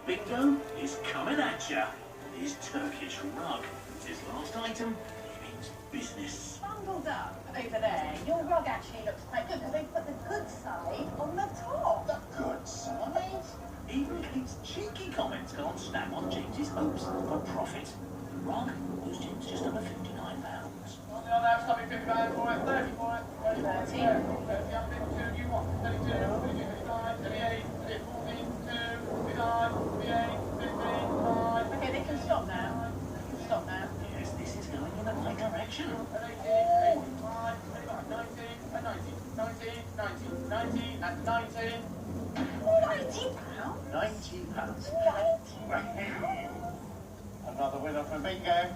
Bingo is coming at ya. This Turkish rug. It's his last item. He means business. Bundled up over there, your rug actually looks quite good because they put the good side on the top. The good side. Even Kate's cheeky comments can't snap on James's hopes for profit. The rug was James just under £59. Now stopping 50 pounds for it, 30 for it, 30, 30. You want 32, 32, 39, 38, 14, 2, 39, 38, 15, 5. Okay, they can stop now. They can stop now. Yes, this is going in the right direction. 18, 85, 19, 19, 19, 19, 19, and 19. £90? £90. Another winner for bingo.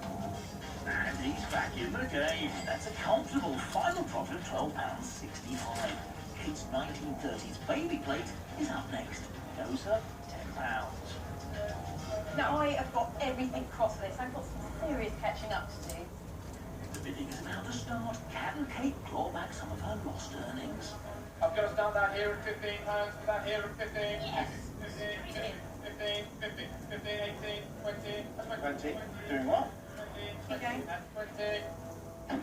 And he's back in the game. That's a comfortable final profit of £12.65. Kate's 1930s baby plate is up next. It owes her £10. Now, I have got everything crossed for this. I've got some serious catching up to do. The bidding is about to start. Can Kate claw back some of her lost earnings? I'm going to start that here at 15 pounds, that here at 15. Yes. 15, 15, 15, 15, 18, 20, 20. Doing what? 20, going. 20.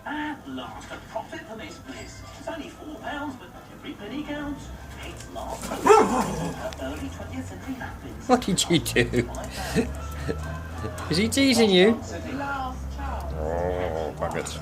At last, a profit for Miss Bliss. It's only £4, but every penny counts. Kate's last her early 20th century napkins. What did you do? Is he teasing you? Last chance. Oh, buggers.